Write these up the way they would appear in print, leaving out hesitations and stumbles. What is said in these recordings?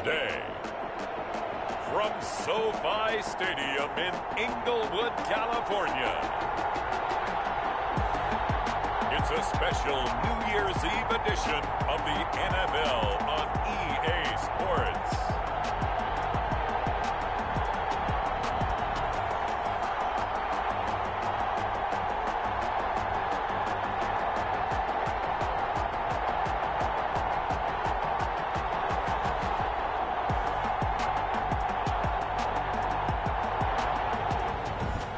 today, from SoFi Stadium in Inglewood, California, it's a special New Year's Eve edition of the NFL on EA Sports.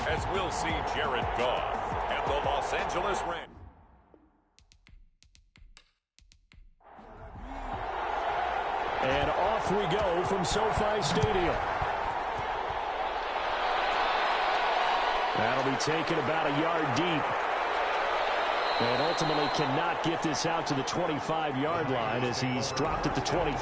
As we'll see Jared Goff and the Los Angeles Rams. And off we go from SoFi Stadium. That'll be taken about a yard deep. And ultimately cannot get this out to the 25-yard line as he's dropped at the 23.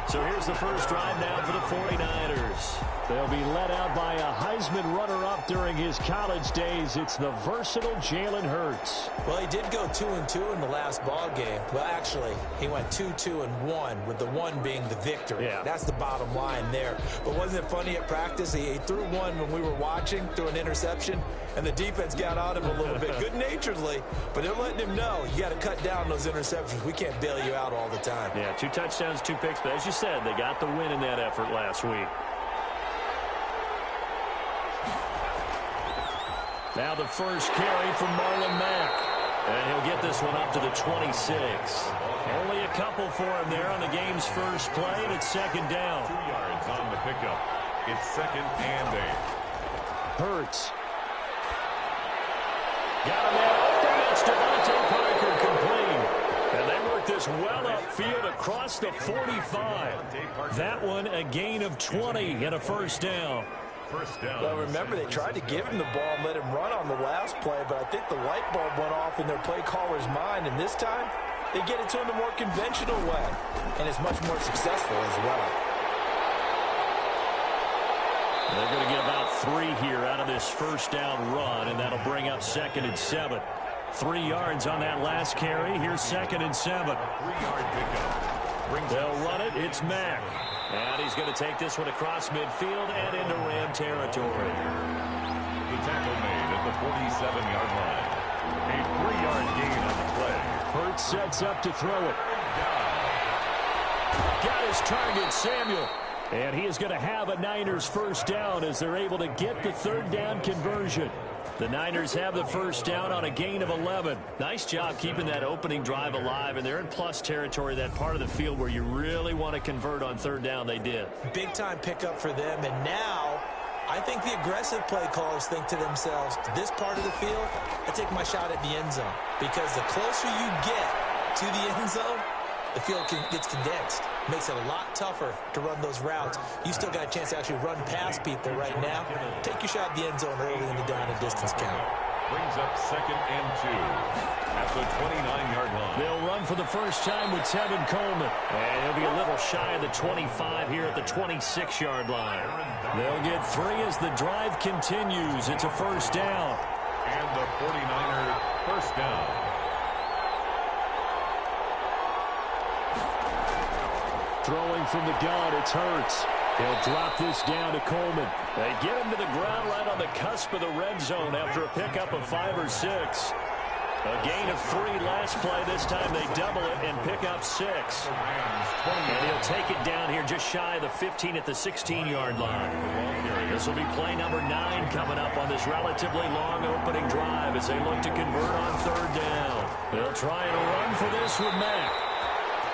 So here's the first drive now for the 49ers. They'll be led out by a Heisman runner-up during his college days. It's the versatile Jalen Hurts. Well, he did go 2-2 in the last ball game. Well, actually, he went 2-2-1, with the one being the victory. Yeah. That's the bottom line there. But wasn't it funny at practice? He threw one when we were watching, threw an interception, and the defense got on him a little bit, good-naturedly. But they're letting him know, you got to cut down those interceptions. We can't bail you out all the time. Yeah, 2 touchdowns, 2 picks. But as you said, they got the win in that effort last week. Now the first carry from Marlon Mack. And he'll get this one up to the 26. Only a couple for him there on the game's first play, and it's second down. 2 yards on the pickup. It's 2nd and 8. Hurts. Got him there. Open. It's Devontae Parker complete. And they work this well upfield across the 45. That one a gain of 20 and a first down. Well, remember, they tried to give him the ball and let him run on the last play, but I think the light bulb went off in their play caller's mind, and this time they get it to him the more conventional way, and it's much more successful as well. They're going to get about 3 here out of this first down run, and that'll bring up 2nd and 7. 3 yards on that last carry. Here's 2nd and 7. 3-yard pickup. They'll run it. It's Mack. And he's going to take this one across midfield and into Ram territory. The tackle made at the 47-yard line. A 3-yard gain on the play. Hurts sets up to throw it. Got his target, Samuel. And he is going to have a Niners first down as they're able to get the 3rd down conversion. The Niners have the first down on a gain of 11. Nice job keeping that opening drive alive, and they're in plus territory, that part of the field where you really want to convert on 3rd down. They did. Big-time pickup for them, and now I think the aggressive play callers think to themselves, this part of the field, I take my shot at the end zone, because the closer you get to the end zone, the field gets condensed. Makes it a lot tougher to run those routes. You still got a chance to actually run past people right now. Take your shot at the end zone early in the down and distance count. Brings up 2nd and 2 at the 29-yard line. They'll run for the first time with Tevin Coleman. And he'll be a little shy of the 25 here at the 26-yard line. They'll get 3 as the drive continues. It's a first down. And the 49er first down. Throwing from the gun, it's Hurts. He'll drop this down to Coleman. They get him to the ground right on the cusp of the red zone after a pickup of 5 or 6. A gain of 3 last play. This time they double it and pick up 6. And he'll take it down here just shy of the 15 at the 16-yard line. This will be play number 9 coming up on this relatively long opening drive as they look to convert on 3rd down. They'll try and run for this with Mack.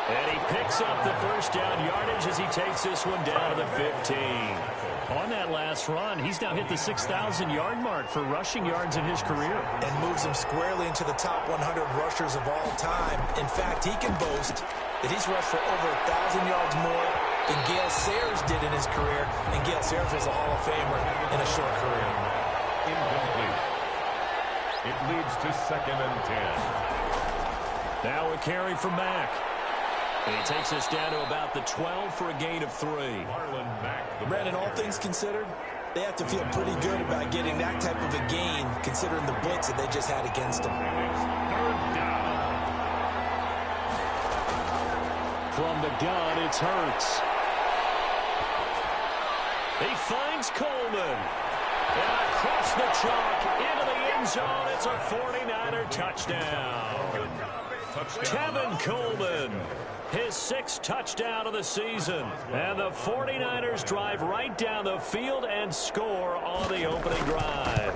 And he picks up the first down yardage as he takes this one down to the 15. On that last run, he's now hit the 6,000-yard mark for rushing yards in his career. And moves him squarely into the top 100 rushers of all time. In fact, he can boast that he's rushed for over 1,000 yards more than Gale Sayers did in his career. And Gale Sayers was a Hall of Famer in a short career. Incomplete. It leads to 2nd and 10. Now a carry from Mack. And he takes us down to about the 12 for a gain of 3. Marlon Mack. Brandon, all things considered, they have to feel pretty good about getting that type of a gain, considering the blitz that they just had against them. From the gun, it's Hurts. He finds Coleman. And across the chalk into the end zone. It's a 49er touchdown. Tevin Coleman, his 6th touchdown of the season. And the 49ers drive right down the field and score on the opening drive.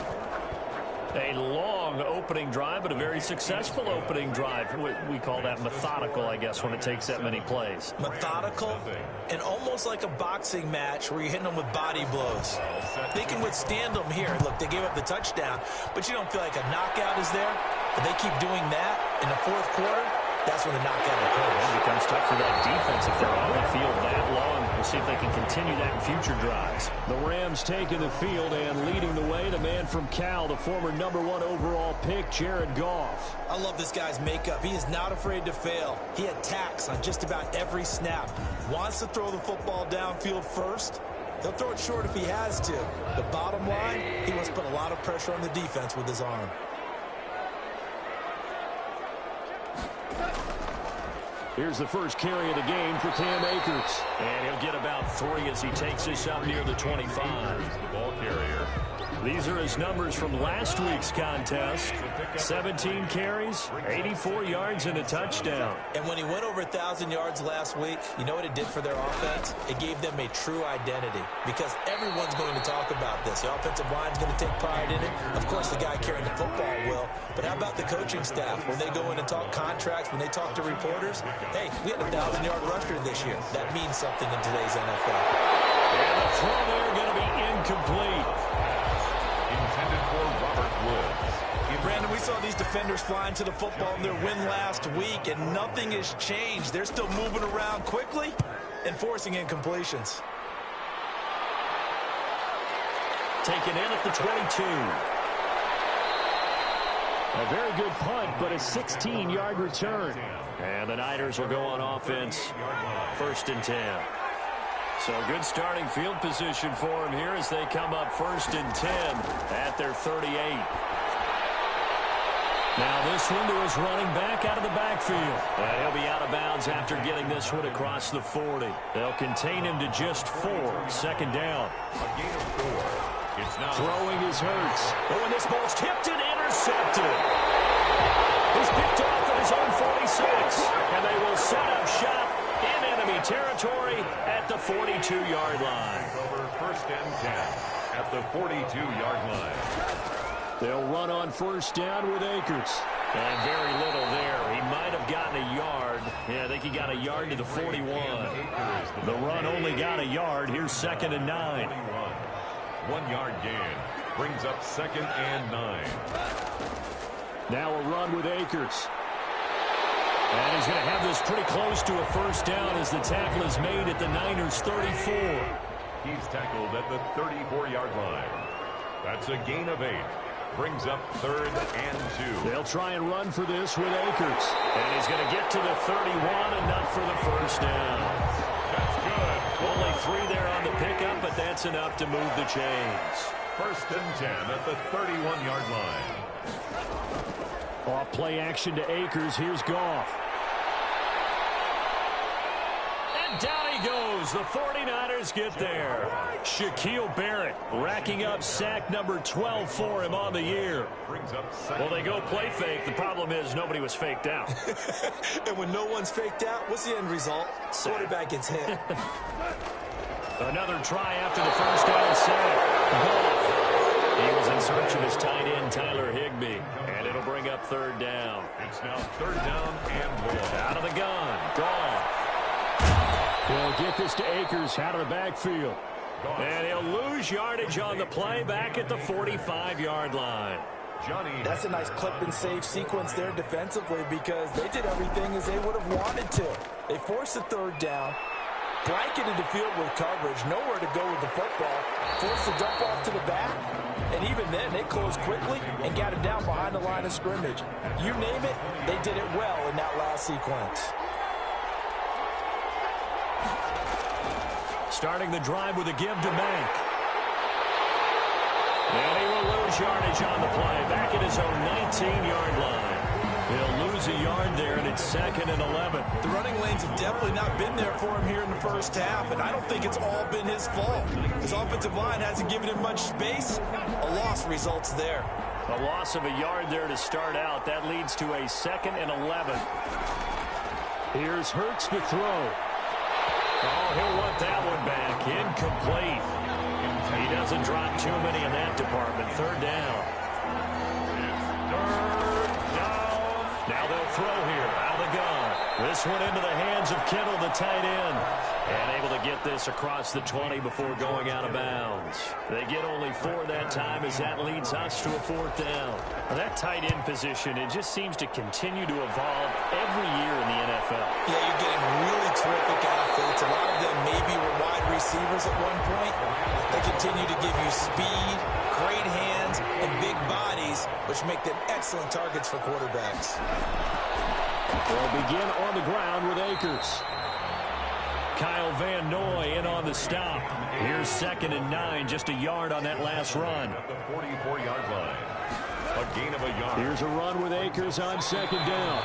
A long opening drive, but a very successful opening drive. We call that methodical, I guess, when it takes that many plays. Methodical and almost like a boxing match where you're hitting them with body blows. They can withstand them here. Look, they gave up the touchdown, but you don't feel like a knockout is there. But they keep doing that in the 4th quarter. That's when the knockout occurs. It becomes tough for that defense if they're on the field that long. We'll see if they can continue that in future drives. The Rams taking the field and leading the way. The man from Cal, the former #1 overall pick, Jared Goff. I love this guy's makeup. He is not afraid to fail. He attacks on just about every snap. Wants to throw the football downfield first. He'll throw it short if he has to. The bottom line, he wants to put a lot of pressure on the defense with his arm. Here's the first carry of the game for Cam Akers. And he'll get about 3 as he takes this up near the 25. The ball carrier. These are his numbers from last week's contest. 17 carries, 84 yards, and a touchdown. And when he went over 1,000 yards last week, you know what it did for their offense? It gave them a true identity because everyone's going to talk about this. The offensive line's going to take pride in it. Of course, the guy carrying the football will. But how about the coaching staff? When they go in and talk contracts, when they talk to reporters, hey, we had a 1,000-yard rusher this year. That means something in today's NFL. And the throw there going to be incomplete. Intended for Robert Woods. Brandon, we saw these defenders flying to the football in their win last week, and nothing has changed. They're still moving around quickly and forcing incompletions. Taken in at the 22. A very good punt, but a 16-yard return. And the Niners will go on offense. 1st and 10. So good starting field position for him here as they come up 1st and 10 at their 38. Now this one to his running back out of the backfield. And he'll be out of bounds after getting this one across the 40. They'll contain him to just 4. 2nd down. A gain of 4. It's now Throwing is Hurts. Oh, and this ball's tipped and intercepted. He's picked off at his own 46. And they will set up shop in enemy territory at the 42-yard line. over 1st and 10 at the 42-yard line. They'll run on 1st down with Akers. And very little there. He might have gotten a yard. Yeah, I think he got a yard to the 41. The run only got a yard. Here's 2nd and 9. 1-yard gain brings up 2nd and 9. Now a run with Akers. And he's going to have this pretty close to a 1st down as the tackle is made at the Niners' 34. He's tackled at the 34-yard line. That's a gain of 8. Brings up 3rd and 2. They'll try and run for this with Akers. And he's going to get to the 31, enough for the 1st down. That's good. Only 3 there on the pickup, but that's enough to move the chains. 1st and 10 at the 31-yard line. Off play action to Akers. Here's Goff. And down he goes. The 49ers get there. Shaquille Barrett racking up sack number 12 for him on the year. Brings up Well, they go play fake. The problem is nobody was faked out. And when no one's faked out, what's the end result? Quarterback gets hit. Another try after the 1st down sack. He was in search of his tight end, Tyler Higbee. And it'll bring up 3rd down. It's now 3rd down and 1. Out of the gun. Goff. They'll get this to Akers out of the backfield. And he'll lose yardage on the play back at the 45-yard line. That's a nice clip and save sequence there defensively because they did everything as they would have wanted to. They forced the 3rd down, blanketed the field with coverage, nowhere to go with the football, forced the dump off to the back, and even then they closed quickly and got it down behind the line of scrimmage. You name it, they did it well in that last sequence. Starting the drive with a give to Mack. And he will lose yardage on the play back at his own 19-yard line. He'll lose a yard there, and it's 2nd and 11. The running lanes have definitely not been there for him here in the first half, and I don't think it's all been his fault. His offensive line hasn't given him much space. A loss results there. A loss of a yard there to start out. That leads to a 2nd and 11. Here's Hurts to throw. Oh, he'll want that one back. Incomplete. He doesn't drop too many in that department. 3rd down. Now they'll throw here out of the gun. This one into the hands of Kittle, the tight end. And able to get this across the 20 before going out of bounds. They get only 4 that time as that leads us to a 4th down. Now that tight end position, it just seems to continue to evolve every year in the NFL. Yeah, you're getting really terrific athletes. A lot of them maybe were wide receivers at one point. They continue to give you speed, great hands, and big bodies, which make them excellent targets for quarterbacks. They'll begin on the ground with Akers. Kyle Van Noy in on the stop. Here's 2nd and 9, just a yard on that last run. At the 44-yard line. A gain of a yard. Here's a run with Akers on 2nd down.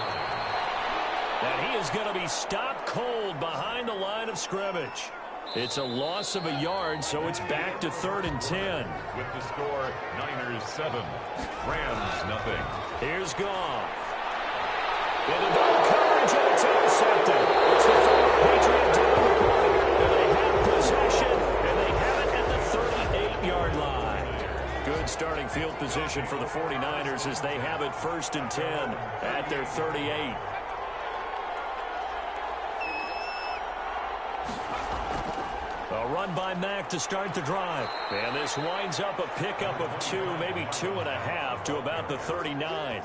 And he is going to be stopped cold behind the line of scrimmage. It's a loss of a yard, so it's back to 3rd and 10. With the score, Niners 7, Rams nothing. Here's Goff. In the double coverage, and it's intercepted. It's the former Patriot down the court. And they have possession, and they have it at the 38-yard line. Good starting field position for the 49ers as they have it 1st and 10 at their 38. A run by Mack to start the drive. And this winds up a pickup of 2, maybe 2.5 to about the 39.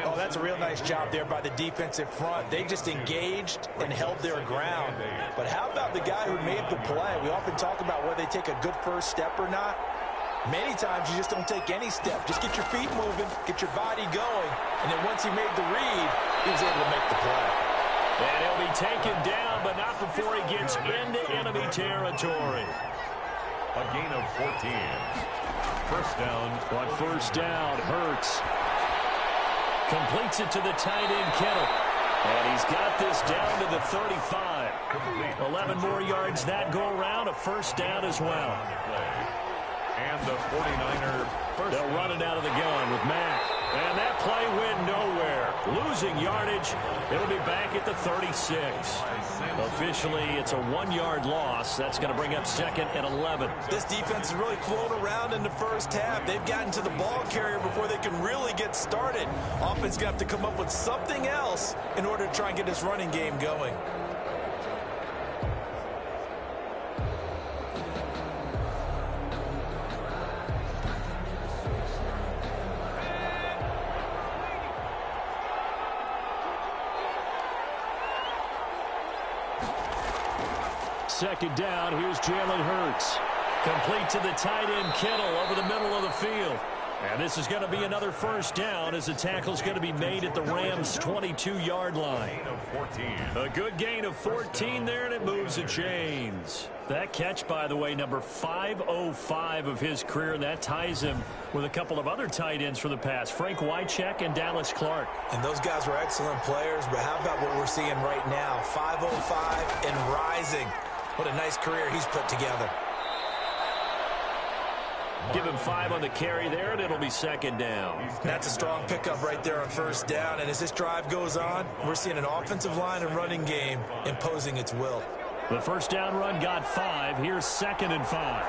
Oh, that's a real nice job there by the defensive front. They just engaged and held their ground. But how about the guy who made the play? We often talk about whether they take a good first step or not. Many times you just don't take any step. Just get your feet moving, get your body going. And then once he made the read, he was able to make the play. And he'll be taken down, but not before he gets into enemy territory. A gain of 14. First down. On 1st down, Hurts completes it to the tight end, Kittle. And he's got this down to the 35. 11 more yards that go around, a 1st down as well. And the 49er first. They'll run it out of the gun with Mack. And that play went nowhere. Losing yardage. It'll be back at the 36. Officially, it's a 1-yard loss. That's going to bring up 2nd and 11. This defense has really flown around in the first half. They've gotten to the ball carrier before they can really get started. Offense going to have to come up with something else in order to try and get this running game going. Second down, here's Jalen Hurts. Complete to the tight end, Kittle, over the middle of the field. And this is going to be another 1st down as the tackle's going to be made at the Rams' 22-yard line. A good gain of 14 there, and it moves the chains. That catch, by the way, number 505 of his career, and that ties him with a couple of other tight ends for the past, Frank Wycheck and Dallas Clark. And those guys were excellent players, but how about what we're seeing right now? 505 and rising. What a nice career he's put together. Give him 5 on the carry there, and it'll be 2nd down. That's a strong pickup right there on 1st down. And as this drive goes on, we're seeing an offensive line and running game imposing its will. The 1st down run got 5. Here's 2nd and 5.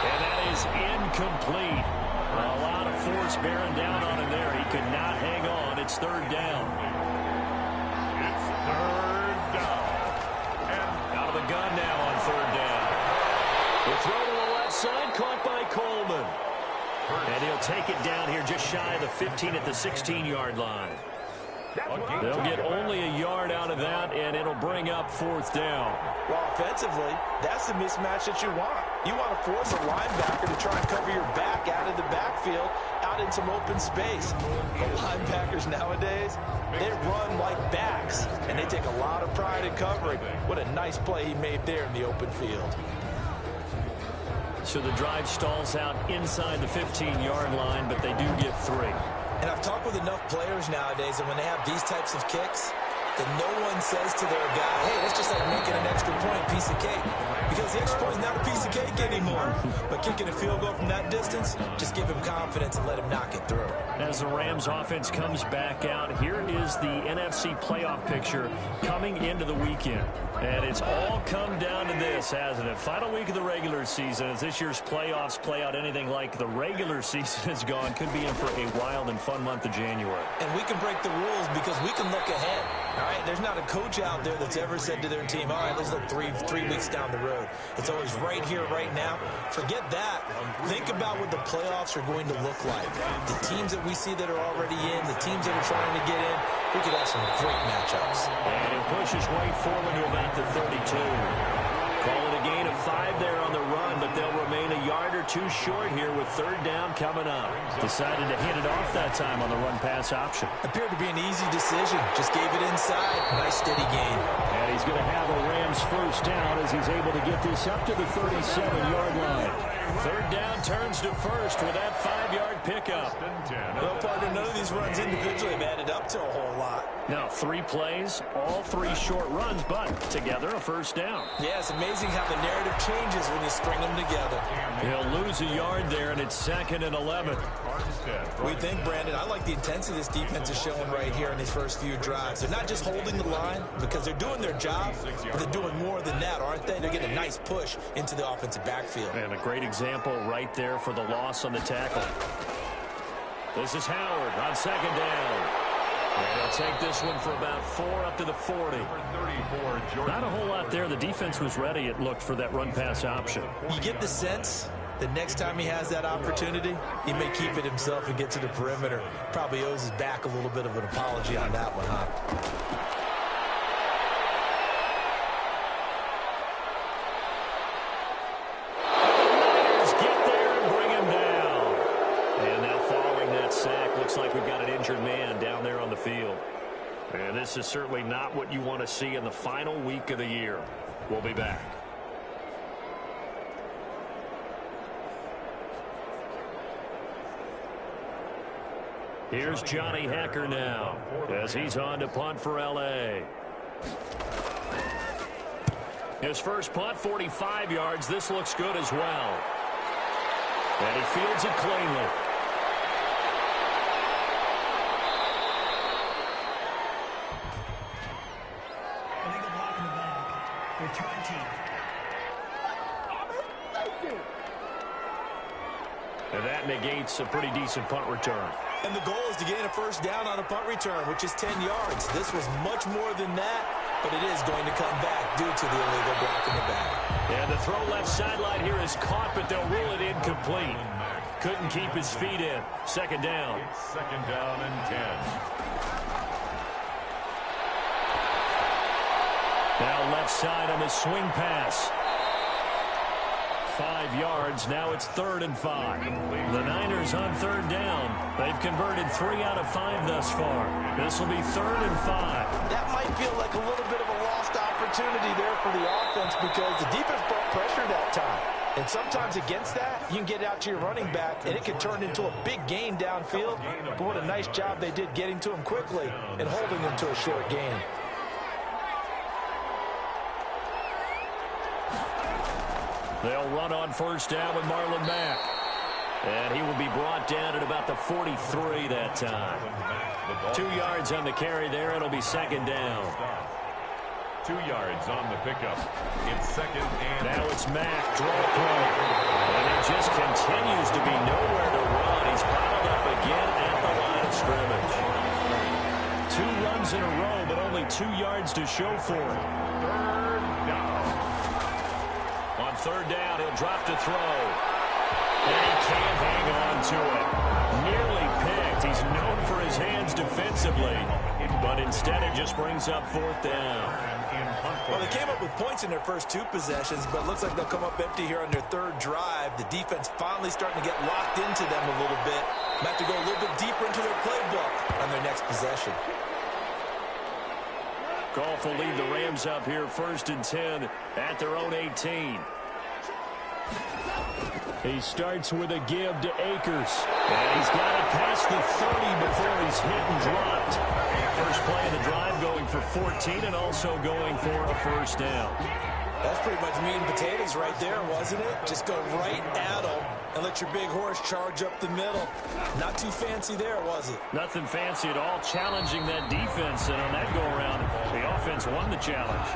And that is incomplete. A lot of force bearing down on him there. He could not hang on. It's 3rd down. It's 3rd down. And out of the gun now on 3rd down. The throw to the left side, caught by Coleman. And he'll take it down here just shy of the 15 at the 16-yard line. They'll get only a yard out of that, and it'll bring up 4th down. Well, offensively, that's the mismatch that you want. You want to force a linebacker to try and cover your back out of the backfield, out in some open space. The linebackers nowadays, they run like backs, and they take a lot of pride in covering. What a nice play he made there in the open field. So the drive stalls out inside the 15-yard line, but they do get 3. And I've talked with enough players nowadays, and when they have these types of kicks, that no one says to their guy, hey, that's just like making an extra point, piece of cake. Because the extra point is not a piece of cake anymore. But kicking a field goal from that distance, just give him confidence and let him knock it through. As the Rams offense comes back out, here is the NFC playoff picture coming into the weekend. And it's all come down to this, hasn't it? Final week of the regular season. As this year's playoffs play out anything like the regular season has gone, could be in for a wild and fun month of January. And we can break the rules because we can look ahead. All right, there's not a coach out there that's ever said to their team, all right, let's look three weeks down the road. It's always right here, right now. Forget that. Think about what the playoffs are going to look like. The teams that we see that are already in, the teams that are trying to get in, we could have some great matchups. And it pushes way forward to about the 32. Call it a gain of 5 there on the run, but they'll remain a yard or two short here with 3rd down coming up. Decided to hit it off that time on the run-pass option. Appeared to be an easy decision. Just gave it inside. Nice steady gain. And he's going to have a Rams 1st down as he's able to get this up to the 37-yard line. 3rd down turns to 1st with that 5-yard pickup. Well, partner, none of these runs individually have added up to a whole lot. Now, 3 plays, all 3 short runs, but together a 1st down. Yeah, it's amazing how the narrative changes when you string them together. He'll lose a yard there, and it's 2nd and 11. We think, Brandon, I like the intensity this defense is showing right here in these first few drives. They're not just holding the line because they're doing their job, but they're doing more than that, aren't they? They're getting a nice push into the offensive backfield. And a great example right there for the loss on the tackle. This is Howard on 2nd down. And they'll take this one for about 4 up to the 40. Not a whole lot there. The defense was ready, it looked, for that run-pass option. You get the sense that next time he has that opportunity, he may keep it himself and get to the perimeter. Probably owes his back a little bit of an apology on that one, huh? Looks like we've got an injured man down there on the field. And this is certainly not what you want to see in the final week of the year. We'll be back. Here's Johnny Hacker now as he's on to punt for L.A. His first punt, 45 yards. This looks good as well. And he fields it cleanly. And that negates a pretty decent punt return. And the goal is to gain a 1st down on a punt return, which is 10 yards. This was much more than that, but it is going to come back due to the illegal block in the back. And the throw left sideline here is caught, but they'll rule it incomplete. Couldn't keep his feet in. 2nd down. It's 2nd down and 10. Now left side on the swing pass. 5 yards. Now it's 3rd and 5. The Niners on 3rd down. They've converted 3 out of 5 thus far. This will be 3rd and 5. That might feel like a little bit of a lost opportunity there for the offense because the defense brought pressure that time. And sometimes against that, you can get out to your running back, and it can turn into a big gain downfield. But what a nice job they did getting to him quickly and holding him to a short gain. They'll run on 1st down with Marlon Mack. And he will be brought down at about the 43 that time. 2 yards on the carry there. It'll be 2nd down. 2 yards on the pickup. It's 2nd and... Now it's Mack, draw play. And it just continues to be nowhere to run. He's piled up again at the line of scrimmage. 2 runs in a row, but only 2 yards to show for it. 3rd down. On 3rd down, he'll drop to throw. And he can't hang on to it. Nearly picked. He's known for his hands defensively. But instead, it just brings up 4th down. Well, they came up with points in their first 2 possessions, but it looks like they'll come up empty here on their 3rd drive. The defense finally starting to get locked into them a little bit. Might have to go a little bit deeper into their playbook on their next possession. Goff will lead the Rams up here 1st and 10 at their own 18. He starts with a give to Akers. And he's got it past the 30 before he's hit and dropped. First play of the drive going for 14 and also going for a first down. That's pretty much meat and potatoes right there, wasn't it? Just go right at him and let your big horse charge up the middle. Not too fancy there, was it? Nothing fancy at all. Challenging that defense, and on that go-around, the offense won the challenge.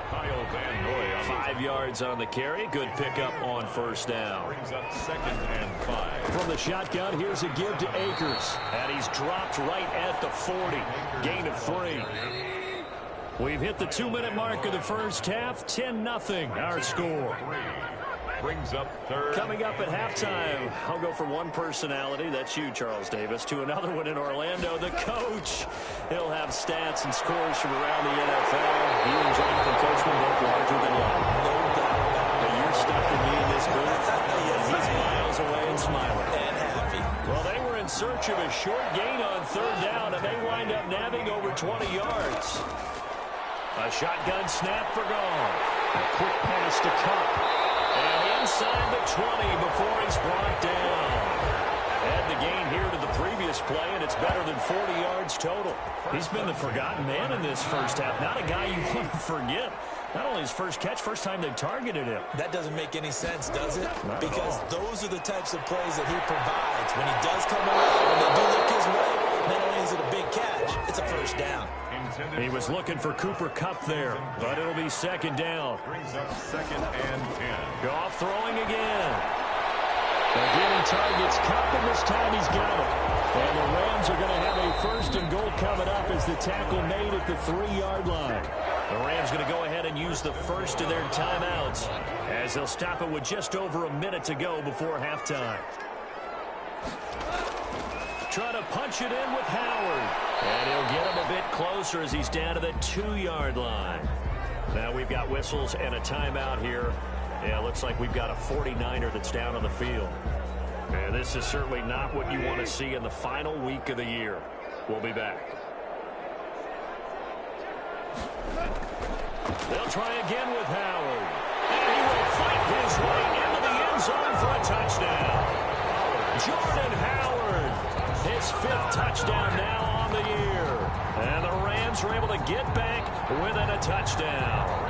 5 yards on the carry. Good pickup on first down. Brings up 2nd and 5. From the shotgun, here's a give to Akers. And he's dropped right at the 40. Gain of 3. We've hit the 2-minute mark of the first half. 10-0 our score. Brings up 3rd. Coming up at halftime, I'll go from one personality, that's you, Charles Davis, to another one in Orlando, the coach. He'll have stats and scores from around the NFL. You and Jonathan Coachman both larger than life. No doubt about it. But you're stuck with me in this booth. He's miles away and smiling. And happy. Well, they were in search of a short gain on 3rd down, and they wind up nabbing over 20 yards. A shotgun snap for Goff. A quick pass to Cup. And inside the 20 before he's brought down. Add the gain here to the previous play, and it's better than 40 yards total. He's been the forgotten man in this first half. Not a guy you want to forget. Not only his first catch, first time they've targeted him. That doesn't make any sense, does it? Because those are the types of plays that he provides. When he does come around, when they do look his way, not only is it a big catch, it's a first down. He was looking for Cooper Kupp there, but it'll be 2nd down. Brings up 2nd and 10. Goff throwing again. Again, he targets Kupp, and this time he's got it. And the Rams are going to have a 1st and goal coming up as the tackle made at the 3-yard line. The Rams going to go ahead and use the first of their timeouts as they'll stop it with just over a minute to go before halftime. Try to punch it in with Howard. And he'll get him a bit closer as he's down to the 2-yard line. Now we've got whistles and a timeout here. Yeah, looks like we've got a 49er that's down on the field. And this is certainly not what you want to see in the final week of the year. We'll be back. They'll try again with Howard. And he will fight his way into the end zone for a touchdown. Jordan Howard, his 5th touchdown now on the year. And the Rams were able to get back within a touchdown.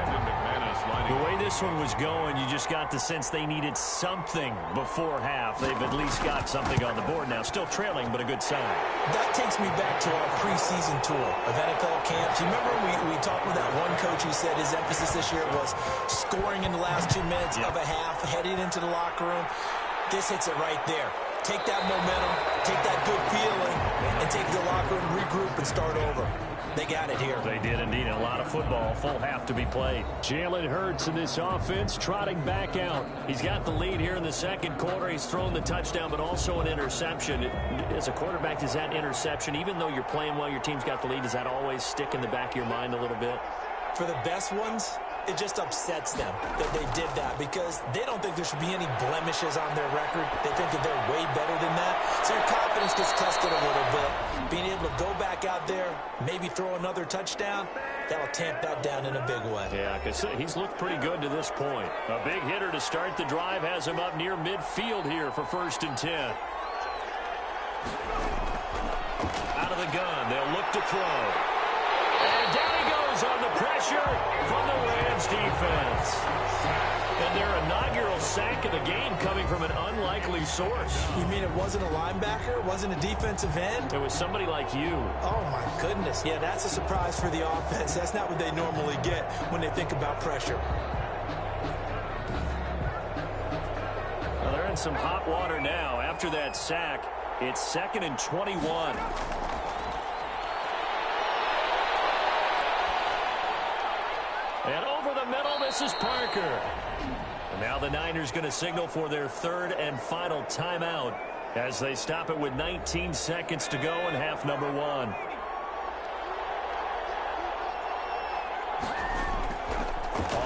The way this one was going, you just got the sense they needed something before half. They've at least got something on the board now. Still trailing, but a good sign. That takes me back to our preseason tour of NFL camps. You remember we talked with that one coach who said his emphasis this year was scoring in the last 2 minutes of a half, heading into the locker room. This hits it right there. Take that momentum, take that good feeling, and take the locker room, regroup, and start over. They got it here. They did indeed. A lot of football, full half to be played. Jalen Hurts in this offense trotting back out. He's got the lead here in the 2nd quarter. He's thrown the touchdown, but also an interception. As a quarterback, does that interception, even though you're playing well, your team's got the lead, does that always stick in the back of your mind a little bit? For the best ones, it just upsets them that they did that because they don't think there should be any blemishes on their record. They think that they're way better than that. So your confidence gets tested a little bit. Being able to go back out there, maybe throw another touchdown, that'll tamp that down in a big way. Yeah, because he's looked pretty good to this point. A big hitter to start the drive has him up near midfield here for 1st and 10. Out of the gun, they'll look to throw. And down he goes on the pressure from the Rams defense. And their inaugural sack of the game coming from an unlikely source. You mean it wasn't a linebacker? It wasn't a defensive end? It was somebody like you. Oh, my goodness. Yeah, that's a surprise for the offense. That's not what they normally get when they think about pressure. Well, they're in some hot water now. After that sack, it's 2nd and 21. And over the middle, this is Parker. And now the Niners going to signal for their 3rd and final timeout as they stop it with 19 seconds to go in half number 1.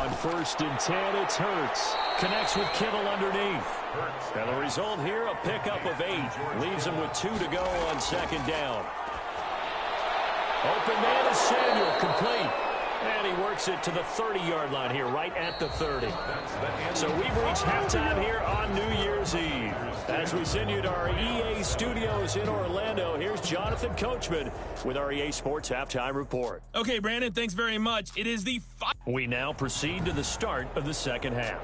On 1st and 10, it's Hurts. Connects with Kittle underneath. And the result here, a pickup of 8. Leaves him with 2 to go on 2nd down. Open man is Samuel, complete. And he works it to the 30-yard line here, right at the 30. So we've reached halftime here on New Year's Eve. As we send you to our EA studios in Orlando, here's Jonathan Coachman with our EA Sports Halftime Report. Okay, Brandon, thanks very much. It is the We now proceed to the start of the second half.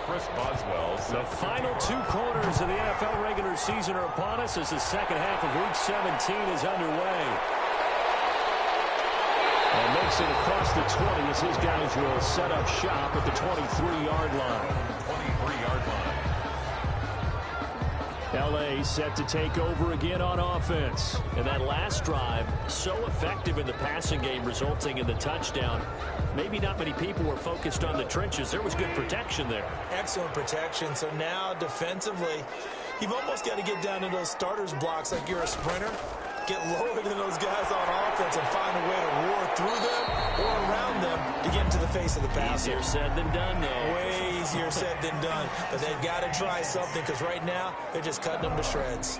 Chris Boswell. The final 2 quarters of the NFL regular season are upon us as the second half of Week 17 is underway. And makes it across the 20 as his guys will set up shop at the 23-yard line. 23-yard line. L.A. set to take over again on offense. And that last drive, so effective in the passing game, resulting in the touchdown. Maybe not many people were focused on the trenches. There was good protection there. Excellent protection. So now defensively, you've almost got to get down to those starters blocks like you're a sprinter. Get lower than those guys on offense and find a way to roar through them or around them to get into the face of the passer. Easier said than done, though. Way easier said than done. But they've got to try something because right now they're just cutting them to shreds.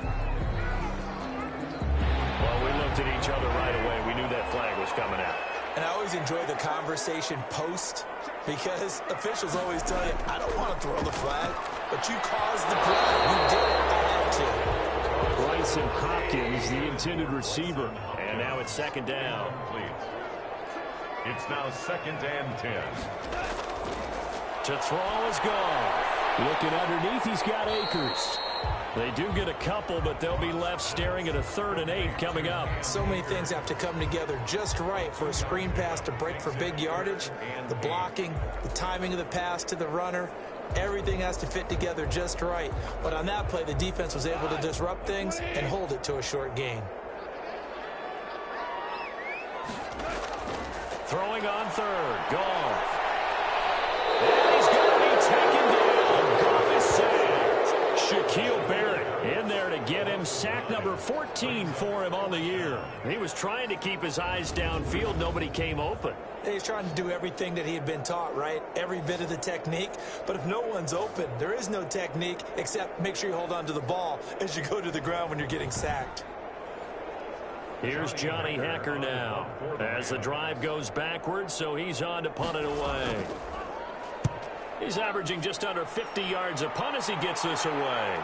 Well, we looked at each other right away. We knew that flag was coming out. And I always enjoy the conversation post because officials always tell you, I don't want to throw the flag, but you caused the play. You did it. I had to. Bryson Hopkins, the intended receiver. And now it's second down. It's now 2nd and 10. To throw is gone. Looking underneath, he's got Akers. They do get a couple, but they'll be left staring at a 3rd and 8 coming up. So many things have to come together just right for a screen pass to break for big yardage. The blocking, the timing of the pass to the runner, everything has to fit together just right. But on that play, the defense was able to disrupt things and hold it to a short gain. Throwing on 3rd. Goff. And he's going to be taken down. Goff is sacked. Shaquille Barrett in there to get him. Sack number 14 for him on the year. He was trying to keep his eyes downfield. Nobody came open. He's trying to do everything that he had been taught, right? Every bit of the technique. But if no one's open, there is no technique except make sure you hold on to the ball as you go to the ground when you're getting sacked. Here's Johnny Hacker now as the drive goes backwards, so he's on to punt it away. He's averaging just under 50 yards a punt as he gets this away.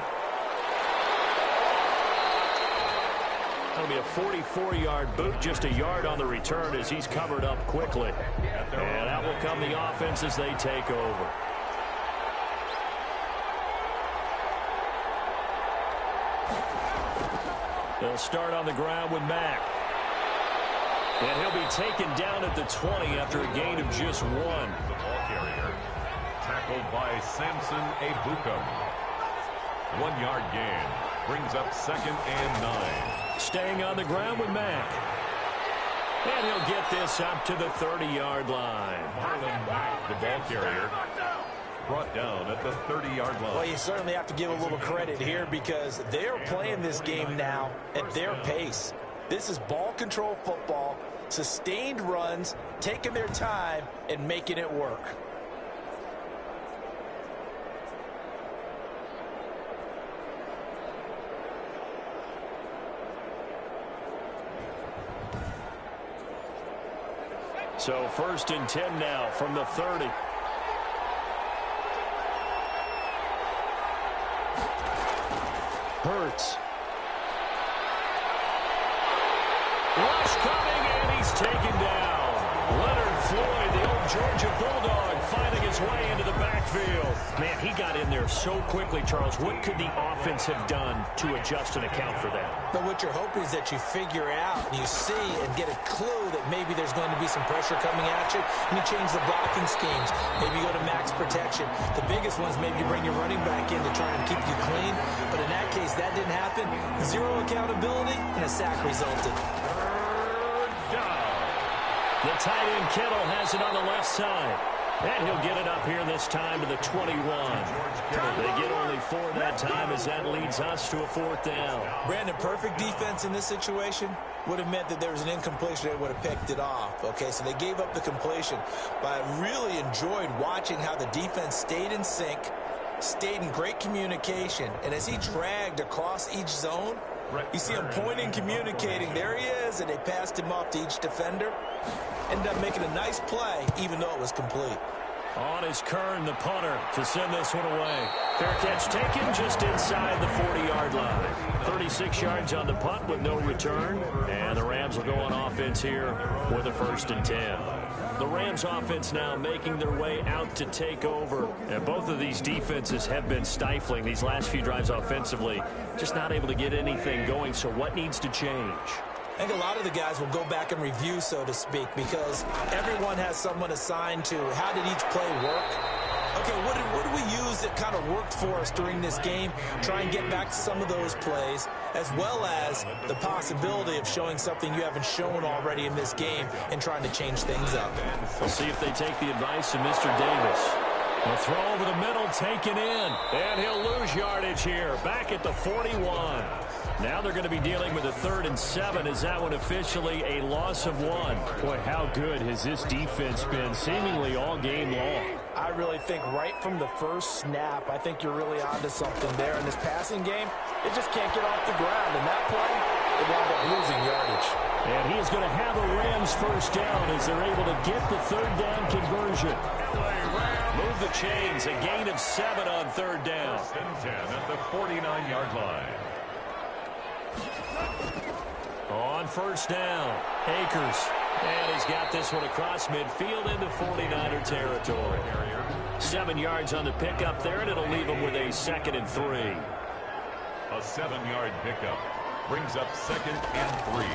That'll be a 44-yard boot, just a yard on the return as he's covered up quickly. And out will come the offense as they take over. They'll start on the ground with Mack. And he'll be taken down at the 20 after a gain of just 1. The ball carrier tackled by Samson Ebukam. 1-yard gain brings up 2nd and 9. Staying on the ground with Mack. And he'll get this up to the 30-yard line. Marlon Mack, the ball carrier, brought down at the 30-yard line. Well, you certainly have to give a little credit here because they're playing this game now at their pace. This is ball control football, sustained runs, taking their time and making it work. So 1st and 10 now from the 30. Hurts. Rush coming, and he's taken down. Leonard Floyd, the old Georgia Bulldog, finding his way into the backfield. Man, he got in there so quickly, Charles. What could the offense have done to adjust and account for that? But what you're hoping is that you figure out and you see and get a clue that maybe there's going to be some pressure coming at you, and you change the blocking schemes. Maybe you go to max protection. The biggest ones, maybe you bring your running back in to try and keep you clean. But in that case, that didn't happen. 0 accountability, and a sack resulted. The tight end Kittle has it on the left side. And he'll get it up here this time to the 21. They get only 4 that time as that leads us to a 4th down. Brandon, perfect defense in this situation would have meant that there was an incompletion. They would have picked it off. Okay, so they gave up the completion. But I really enjoyed watching how the defense stayed in sync, stayed in great communication. And as he dragged across each zone, You see him pointing, communicating. There he is, and they passed him off to each defender. Ended up making a nice play, even though it was complete. On is Kern, the punter, to send this one away. Fair catch taken just inside the 40-yard line. 36 yards on the punt with no return. And the Rams will go on offense here with a 1st and 10. The Rams offense now making their way out to take over. And both of these defenses have been stifling these last few drives offensively. Just not able to get anything going. So what needs to change? I think a lot of the guys will go back and review, so to speak, because everyone has someone assigned to how did each play work. Okay, what did we use that kind of worked for us during this game? Try and get back to some of those plays, as well as the possibility of showing something you haven't shown already in this game and trying to change things up. We'll see if they take the advice of Mr. Davis. He'll throw over the middle, taken in, and he'll lose yardage here, back at the 41. Now they're going to be dealing with a 3rd and 7. Is that one officially a loss of 1? Boy, how good has this defense been seemingly all game long? I really think right from the first snap, I think you're really onto something there. In this passing game, it just can't get off the ground. And that play, it wound up losing yardage. And he is going to have a Rams 1st down as they're able to get the 3rd down conversion. Move the chains, a gain of 7 on 3rd down. 10 at the 49-yard line. On 1st down, Akers. And he's got this one across midfield into 49er territory. 7 yards on the pickup there, and it'll leave him with a 2nd and 3. A 7-yard pickup brings up 2nd and 3.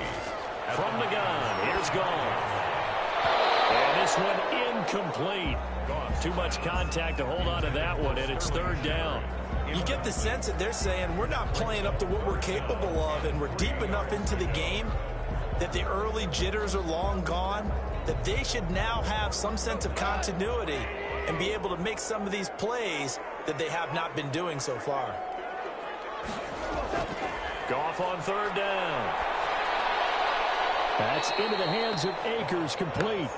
From the gun, here's Goff. And this one incomplete. Too much contact to hold on to that one, and it's 3rd down. You get the sense that they're saying we're not playing up to what we're capable of, and we're deep enough into the game that the early jitters are long gone, that they should now have some sense of continuity and be able to make some of these plays that they have not been doing so far. Goff on 3rd down. That's into the hands of Akers, complete.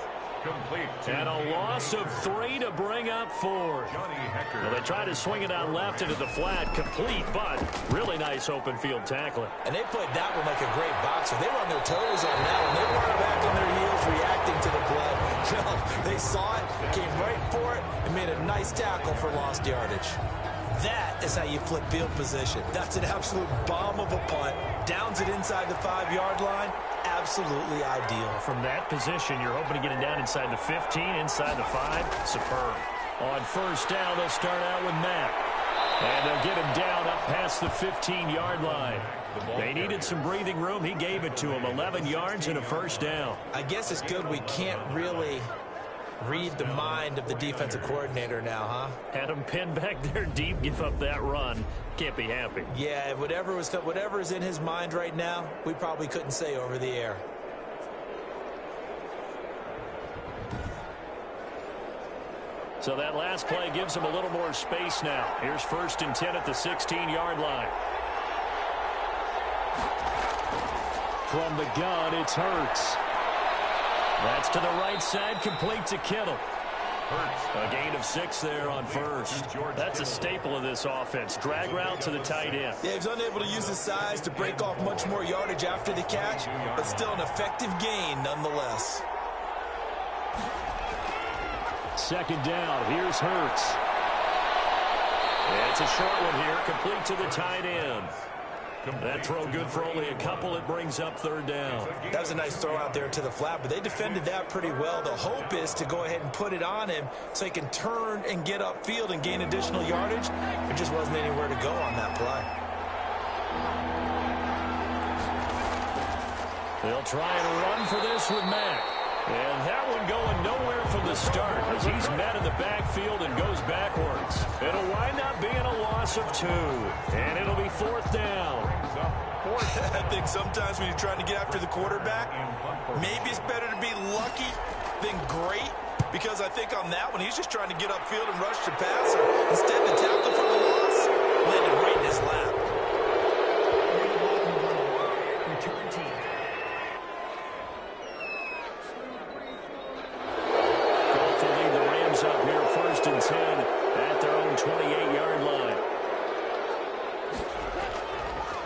And a loss of 3 to bring up 4. Well, they try to swing it out left into the flat, complete, but really nice open field tackling. And they played that one like a great boxer. They were on their toes on that one. They weren't back on their heels reacting to the play. No, they saw it, came right for it, and made a nice tackle for lost yardage. That is how you flip field position. That's an absolute bomb of a punt. Downs it inside the 5-yard line. Absolutely ideal. From that position, you're hoping to get it down inside the 15, inside the 5. Superb. On 1st down, they'll start out with Mack. And they'll get him down up past the 15-yard line. They needed some breathing room. He gave it to them. 11 yards and a 1st down. I guess it's good we can't really read the mind of the defensive coordinator now, huh? Had him pinned back there deep, give up that run. Can't be happy. Yeah, whatever is in his mind right now, we probably couldn't say over the air. So that last play gives him a little more space now. Here's 1st and 10 at the 16-yard line. From the gun, it's Hurts. That's to the right side, complete to Kittle. A gain of 6 there on 1st. That's a staple of this offense. Drag route to the tight end. Yeah, he's unable to use his size to break off much more yardage after the catch, but still an effective gain nonetheless. 2nd down, here's Hurts. It's a short one here, complete to the tight end. That throw good for only a couple. It brings up 3rd down. That was a nice throw out there to the flat, but they defended that pretty well. The hope is to go ahead and put it on him so he can turn and get upfield and gain additional yardage. There just wasn't anywhere to go on that play. They'll try and run for this with Mack. And that one going nowhere from the start as he's met in the backfield and goes backwards. It'll wind up being a loss of 2. And it'll be 4th down. I think sometimes when you're trying to get after the quarterback, maybe it's better to be lucky than great. Because I think on that one, he's just trying to get upfield and rush the passer. Instead, the tackle for the loss landed right in his lap. Up here, 1st and 10 at their own 28-yard line.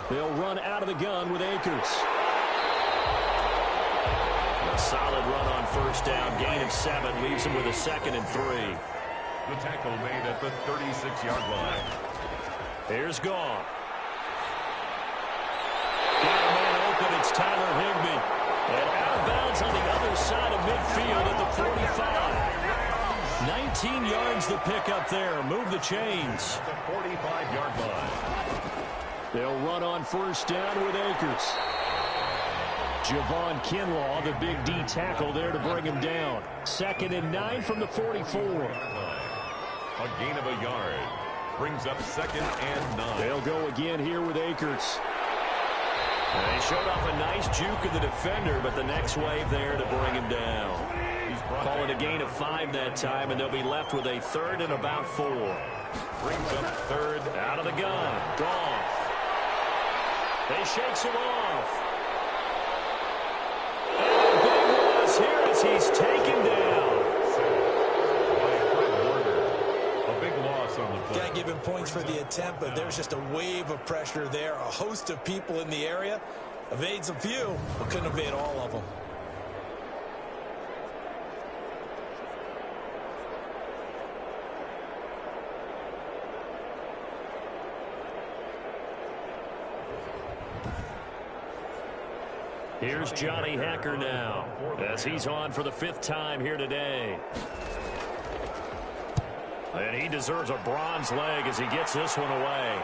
They'll run out of the gun with Akers. A solid run on first down. Gain of 7 leaves him with a 2nd and 3. The tackle made at the 36-yard line. Here's Goff. Got a man open. It's Tyler Higbee. And out of bounds on the other side of midfield at the 45. 19 yards the pick up there. Move the chains. The 45-yard line. They'll run on first down with Akers. Javon Kinlaw, the big D tackle there to bring him down. 2nd and 9 from the 44. A gain of a yard. Brings up 2nd and 9. They'll go again here with Akers. They showed off a nice juke of the defender, but the next wave there to bring him down. Call it a gain of 5 that time, and they'll be left with a 3rd and about 4. Brings up 3rd. Out of the gun. Goff. They shakes him off. Here as he's taken down. A big loss on the play. Can't give him points for the attempt, but there's just a wave of pressure there. A host of people in the area. Evades a few, but couldn't evade all of them. Here's Johnny Hacker now, as he's on for the 5th time here today. And he deserves a bronze leg as he gets this one away.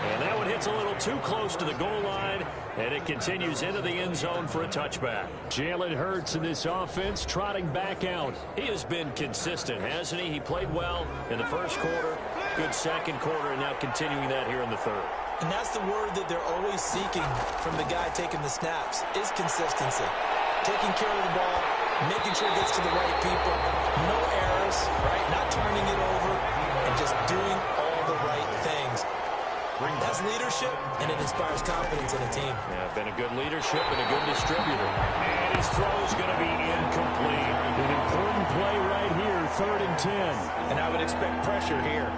And that one hits a little too close to the goal line, and it continues into the end zone for a touchback. Jalen Hurts in this offense trotting back out. He has been consistent, hasn't he? He played well in the first quarter, good second quarter, and now continuing that here in the 3rd. And that's the word that they're always seeking from the guy taking the snaps, is consistency. Taking care of the ball, making sure it gets to the right people, no errors, right? Not turning it over, and just doing all the right things. That's leadership, and it inspires confidence in a team. Yeah, been a good leadership and a good distributor. And his throw is going to be incomplete. An important play right here, 3rd and 10. And I would expect pressure here.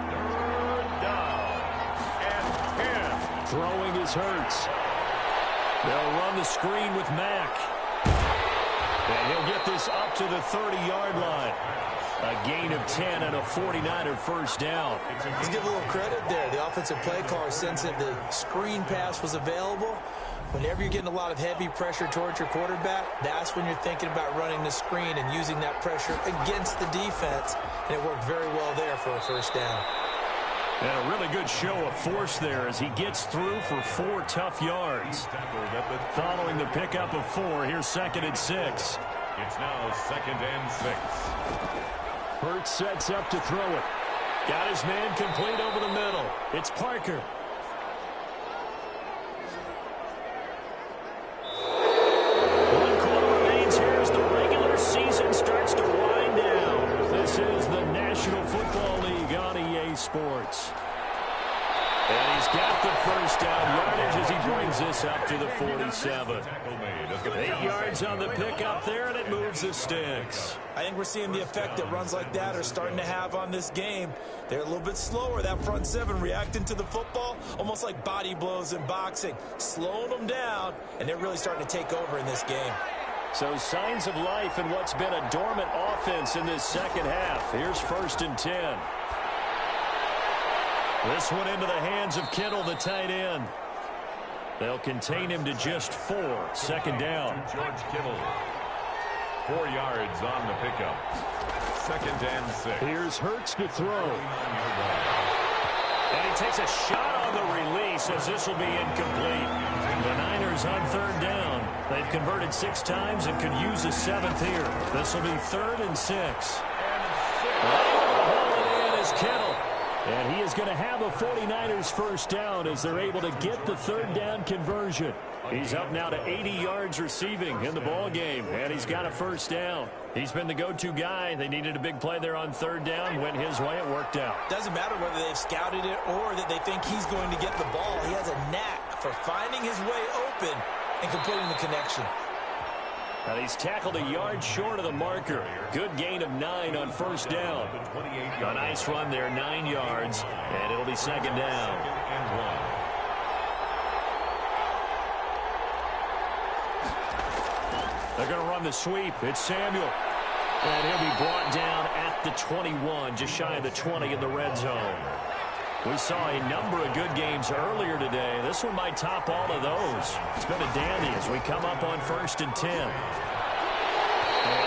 Throwing is Hurts. They'll run the screen with Mack. And he'll get this up to the 30-yard line. A gain of 10 and a 49er first down. Let's give a little credit there. The offensive play caller sensed that the screen pass was available. Whenever you're getting a lot of heavy pressure towards your quarterback, that's when you're thinking about running the screen and using that pressure against the defense. And it worked very well there for a first down. And a really good show of force there as he gets through for 4 tough yards. Following the pickup of 4, here's 2nd and 6. It's now 2nd and 6. Hurts sets up to throw it. Got his man complete over the middle. It's Parker. One quarter remains here as the regular season starts to wind down. This is the National Football League on EA Sports. And he's got the first down yardage as he brings this up to the 47. 8 yards on the pickup there, and it moves the sticks. I think we're seeing the effect that runs like that are starting to have on this game. They're a little bit slower, that front 7 reacting to the football, almost like body blows in boxing, slowing them down, and they're really starting to take over in this game. So signs of life in what's been a dormant offense in this second half. Here's 1st and 10. This one into the hands of Kittle, the tight end. They'll contain him to just 4. 2nd down. George Kittle. 4 yards on the pickup. 2nd and 6. Here's Hurts to throw. And he takes a shot on the release as this will be incomplete. The Niners on 3rd down. They've converted 6 times and could use a 7th here. This will be 3rd and 6. Hold it in is Kittle. And he is going to have a 49ers first down as they're able to get the 3rd down conversion. He's up now to 80 yards receiving in the ball game, and he's got a first down. He's been the go-to guy. They needed a big play there on 3rd down. Went his way. It worked out. Doesn't matter whether they've scouted it or that they think he's going to get the ball. He has a knack for finding his way open and completing the connection. And he's tackled a yard short of the marker. Good gain of 9 on first down. A nice run there, 9 yards, and it'll be second down. They're going to run the sweep. It's Samuel. And he'll be brought down at the 21, just shy of the 20 in the red zone. We saw a number of good games earlier today. This one might top all of those. It's been a dandy as we come up on 1st and 10. And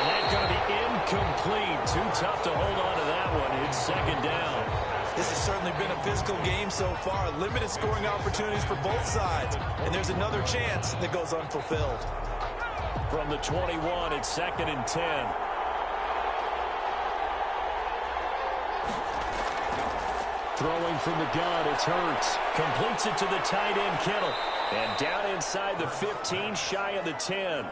that's going to be incomplete. Too tough to hold on to that one. It's second down. This has certainly been a physical game so far. Limited scoring opportunities for both sides. And there's another chance that goes unfulfilled. From the 21, it's 2nd and 10. Throwing from the gun, it's Hurts. Completes it to the tight end, Kittle. And down inside the 15, shy of the 10.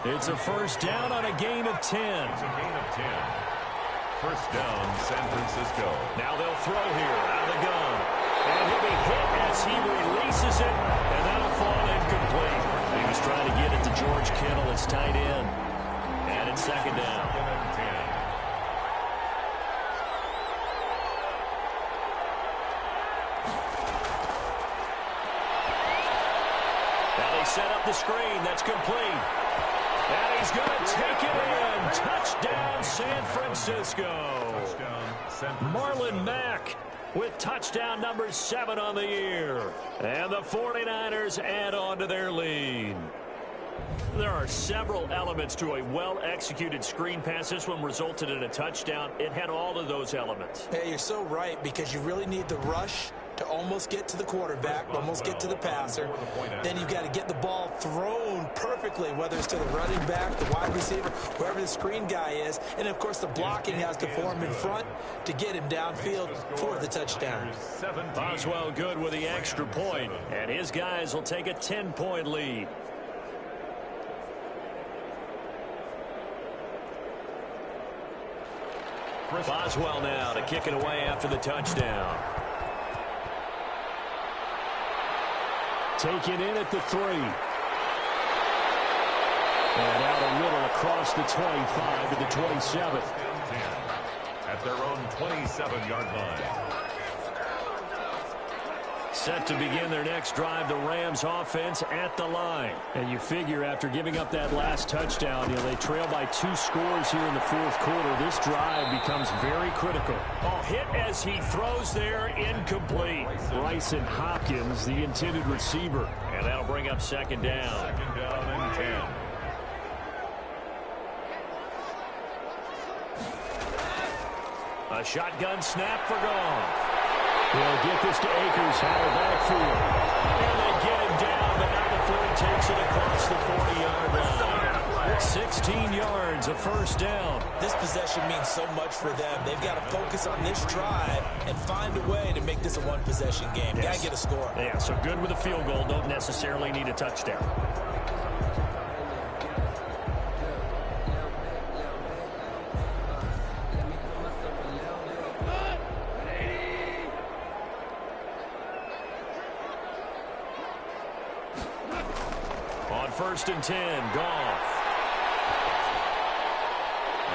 It's a first down on a gain of 10. It's a gain of 10. First down, San Francisco. Now they'll throw here out of the gun. And he'll be hit as he releases it. And that'll fall incomplete. He was trying to get it to George Kittle, his tight end. And it's second down. Set up the screen. That's complete. And he's going to take it in. Touchdown, San Francisco. Marlon Mack with touchdown number 7 on the year. And the 49ers add on to their lead. There are several elements to a well-executed screen pass. This one resulted in a touchdown. It had all of those elements. Hey, you're so right, because you really need the rush to almost get to the quarterback, almost get to the passer. Then you've got to get the ball thrown perfectly, whether it's to the running back, the wide receiver, wherever the screen guy is. And, of course, the blocking has to form in front to get him downfield for the touchdown. Boswell good with the extra point, and his guys will take a 10-point lead. Boswell now to kick it away after the touchdown. Taken in at the 3. And out a little across the 25 to the 27. At their own 27-yard line. Set to begin their next drive, the Rams offense at the line. And you figure after giving up that last touchdown, they trail by 2 scores here in the 4th quarter. This drive becomes very critical. Oh, hit as he throws there, incomplete. Bryson Hopkins, the intended receiver. And that'll bring up second down. Second down and 10. A shotgun snap for Goff. He'll get this to Akers out of backfield. And they get him down, but now the 40 takes it across the 40-yard line. 16 yards, a first down. This possession means so much for them. They've got to focus on this drive and find a way to make this a one-possession game. Yes. Got to get a score. Yeah, so good with a field goal. Don't necessarily need a touchdown. On 1st and 10, Goff.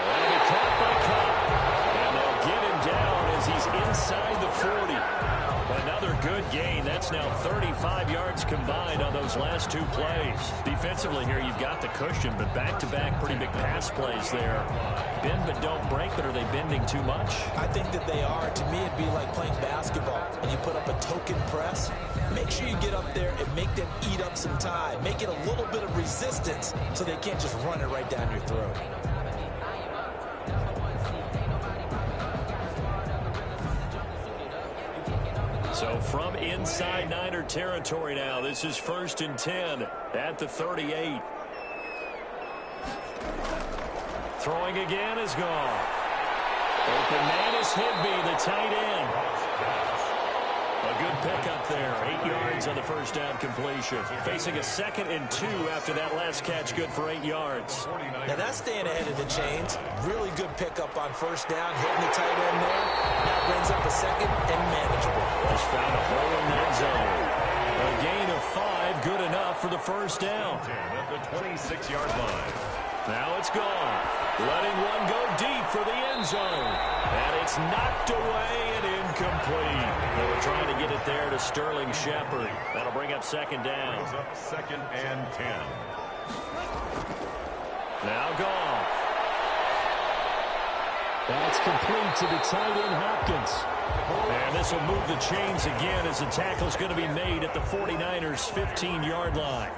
That'll be caught by Cup. And they'll get him down as he's inside the 40. Another good gain. That's now 35 yards combined on those last 2 plays. Defensively here, you've got the cushion, but back-to-back pretty big pass plays there. Bend but don't break, but are they bending too much? I think that they are. To me, it'd be like playing basketball, and you put up a token press. Make sure you get up there and make them eat up some time. Make it a little bit of resistance so they can't just run it right down your throat. So from inside Niner territory now, this is 1st and 10 at the 38. Throwing again is Goff. Open man is Higbee, the tight end. A good pickup there. 8 yards on the first down completion. Facing a 2nd and 2 after that last catch, good for 8 yards. Now that's staying ahead of the chains. Really good pickup on first down, hitting the tight end there. Now brings up a 2nd and manageable. Just found a hole in that zone. A gain of 5, good enough for the first down. At the 26-yard line. Now it's gone. Letting one go deep for the end zone. And it's knocked away and incomplete. They were trying to get it there to Sterling Shepard. That'll bring up second down. Brings up 2nd and 10. Now Goff. That's complete to the tight end, Hopkins. And this will move the chains again as the tackle's going to be made at the 49ers' 15-yard line.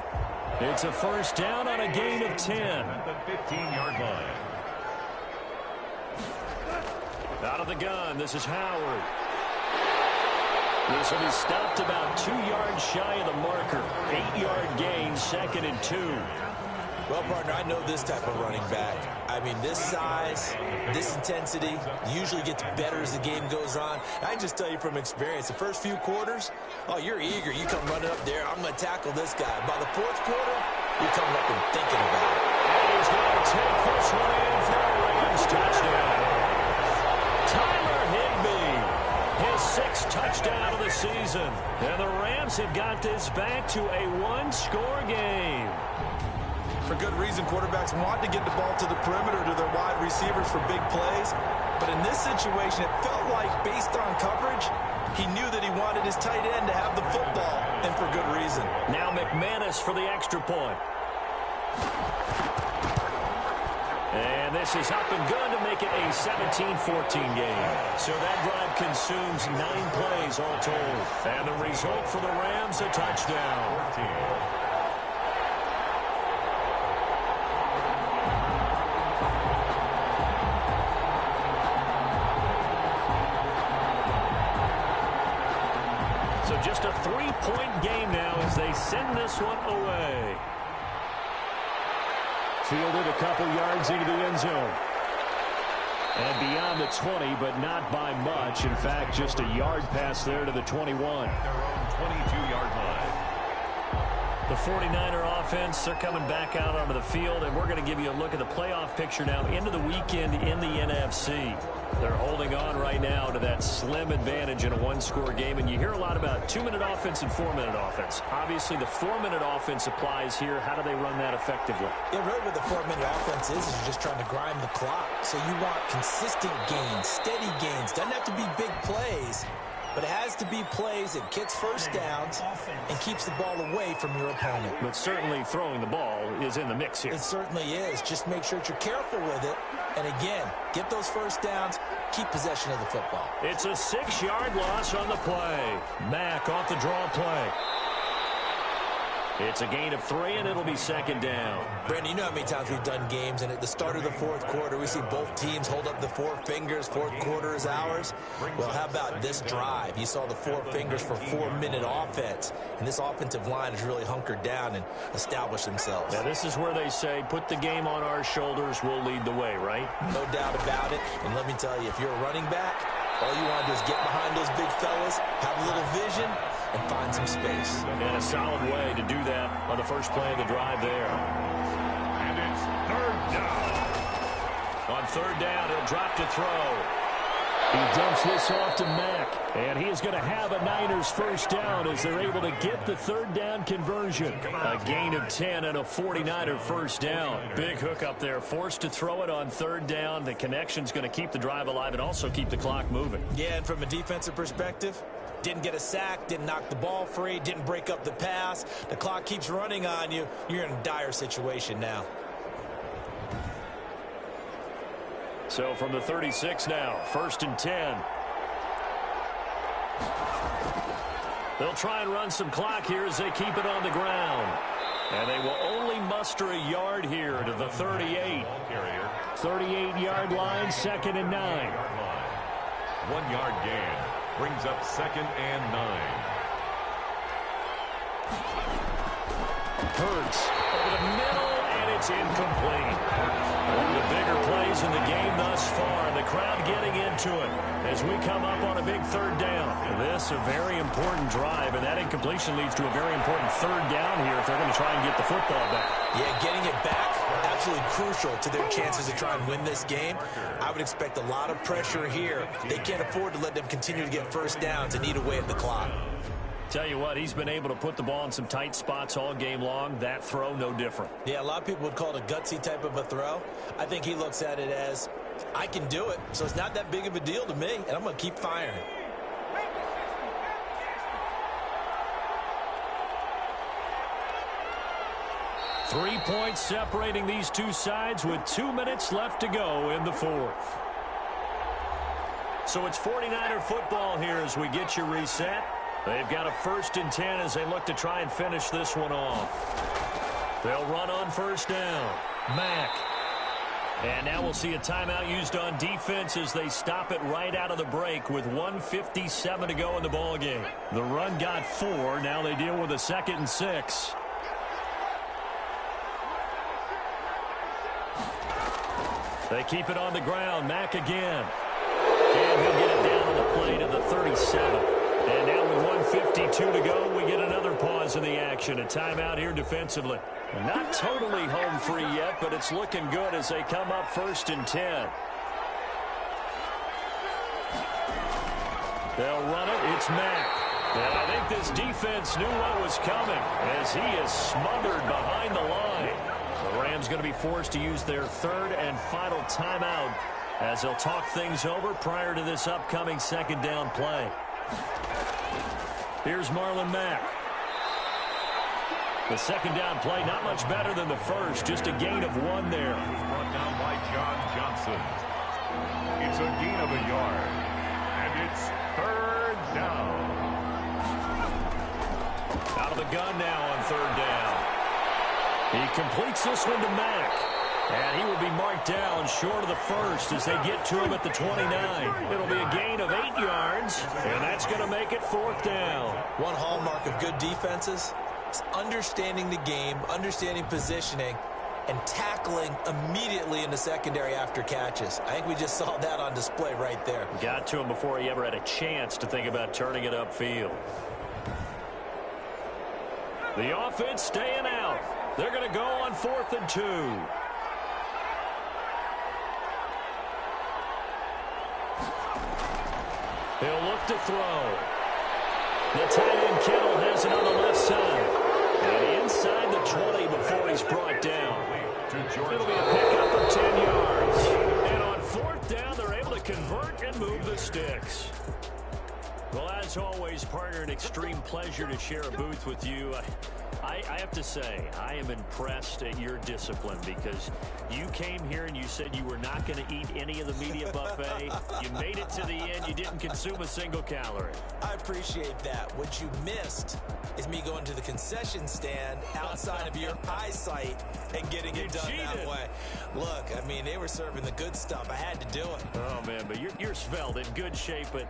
It's a first down on a gain of 10. At the 15-yard line. Out of the gun, this is Howard. This will be stopped about 2 yards shy of the marker. 8-yard gain, 2nd and 2. Well, partner, I know this type of running back. I mean, this size, this intensity usually gets better as the game goes on. I can just tell you from experience, the first few quarters, oh, you're eager. You come running up there, I'm going to tackle this guy. By the 4th quarter, you're coming up and thinking about it. And he's going to take this one in for a Rams touchdown. Tyler Higbee, his 6th touchdown of the season. And the Rams have got this back to a 1-score game. For good reason, quarterbacks want to get the ball to the perimeter to their wide receivers for big plays. But in this situation, it felt like, based on coverage, he knew that he wanted his tight end to have the football, and for good reason. Now McManus for the extra point. And this is up and good to make it a 17-14 game. So that drive consumes 9 plays all told. And the result for the Rams, a touchdown. 14. So just a 3-point game now as they send this one away. Fielded a couple yards into the end zone. And beyond the 20, but not by much. In fact, just a yard pass there to the 21. Their own 22-yard line. The 49er offense, they're coming back out onto the field, and we're going to give you a look at the playoff picture now into the weekend in the NFC. They're holding on right now to that slim advantage in a 1-score game, and you hear a lot about 2-minute offense and 4-minute offense. Obviously, the 4-minute offense applies here. How do they run that effectively? Yeah, really what the 4-minute offense is you're just trying to grind the clock. So you want consistent gains, steady gains. Doesn't have to be big plays, but it has to be plays that gets first downs and keeps the ball away from your opponent. But certainly throwing the ball is in the mix here. It certainly is. Just make sure that you're careful with it. And again, get those first downs, keep possession of the football. It's a 6-yard loss on the play. Mack off the draw play. It's a gain of 3, and it'll be second down. Brandon, you know how many times we've done games, and at the start of the 4th quarter, we see both teams hold up the 4 fingers, 4th quarter is ours. Well, how about this drive? You saw the 4 fingers for 4-minute offense, and this offensive line has really hunkered down and established themselves. Now, this is where they say, put the game on our shoulders, we'll lead the way, right? No doubt about it, and let me tell you, if you're a running back, all you want to do is get behind those big fellas, have a little vision, and find some space. And a solid way to do that on the first play of the drive there. And it's 3rd down. On 3rd down, he'll drop to throw. He dumps this off to Mack. And he is going to have a Niners first down as they're able to get the 3rd down conversion. A gain of 10 and a 49er first down. Big hook up there. Forced to throw it on 3rd down. The connection's going to keep the drive alive and also keep the clock moving. Yeah, and from a defensive perspective, didn't get a sack, didn't knock the ball free, didn't break up the pass. The clock keeps running on you. You're in a dire situation now. So from the 36 now, 1st and 10. They'll try and run some clock here as they keep it on the ground. And they will only muster a yard here to the 38. 38-yard line, 2nd and 9. 1-yard gain. Brings up 2nd and 9. Hurts. Over the middle, and it's incomplete. One of the bigger plays in the game thus far. The crowd getting into it as we come up on a big 3rd down. This a very important drive, and that incompletion leads to a very important 3rd down here if they're going to try and get the football back. Yeah, getting it back, absolutely crucial to their chances to try and win this game. I would expect a lot of pressure here. They can't afford to let them continue to get first downs and eat away at the clock. Tell you what, he's been able to put the ball in some tight spots all game long. That throw, no different. Yeah, a lot of people would call it a gutsy type of a throw. I think he looks at it as, I can do it, so it's not that big of a deal to me, and I'm going to keep firing. Three points separating these two sides with 2 minutes left to go in the fourth. So it's 49er football here as we get you reset. They've got a 1st and 10 as they look to try and finish this one off. They'll run on 1st down. Mack. And now we'll see a timeout used on defense as they stop it right out of the break with 1:57 to go in the ballgame. The run got 4. Now they deal with a 2nd and 6. They keep it on the ground. Mack again. And he'll get it down on the play to the 37. And now with 1:52 to go, we get another pause in the action. A timeout here defensively. Not totally home free yet, but it's looking good as they come up 1st and 10. They'll run it. It's Mack. And I think this defense knew what was coming as he is smothered behind the line. The Rams going to be forced to use their 3rd and final timeout as they'll talk things over prior to this upcoming 2nd down play. Here's Marlon Mack. The 2nd down play, not much better than the first, just a gain of 1 there. It was brought down by John Johnson. It's a gain of 1 yard, and it's 3rd down. Out of the gun now on 3rd down. He completes this one to Mack. And he will be marked down short of the first as they get to him at the 29. It'll be a gain of 8 yards, and that's going to make it 4th down. One hallmark of good defenses is understanding the game, understanding positioning, and tackling immediately in the secondary after catches. I think we just saw that on display right there. Got to him before he ever had a chance to think about turning it upfield. The offense staying out. They're going to go on 4th and 2. He'll look to throw. The tight end Kittle has it on the left side. And inside the 20 before he's brought down. It'll be a pickup of 10 yards. And on 4th down, they're able to convert and move the sticks. Well, as always, partner, an extreme pleasure to share a booth with you. I have to say, I am impressed at your discipline because you came here and you said you were not going to eat any of the media buffet. You made it to the end. You didn't consume a single calorie. I appreciate that. What you missed is me going to the concession stand outside of your eyesight and getting it done that way. Look, I mean, they were serving the good stuff. I had to do it. Oh, man, but you're svelte, in good shape, but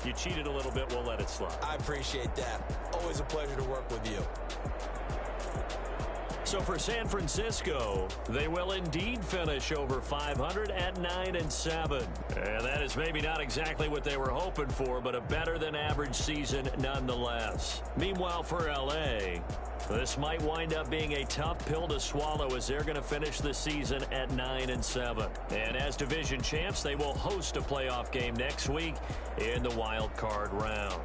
you cheated a little bit. We'll let it slide. I appreciate that. Always a pleasure to work with you. So for San Francisco, they will indeed finish over 500 at 9-7. And that is maybe not exactly what they were hoping for, but a better than average season nonetheless. Meanwhile, for LA, this might wind up being a tough pill to swallow as they're going to finish the season at 9-7. And as division champs, they will host a playoff game next week in the wild card round.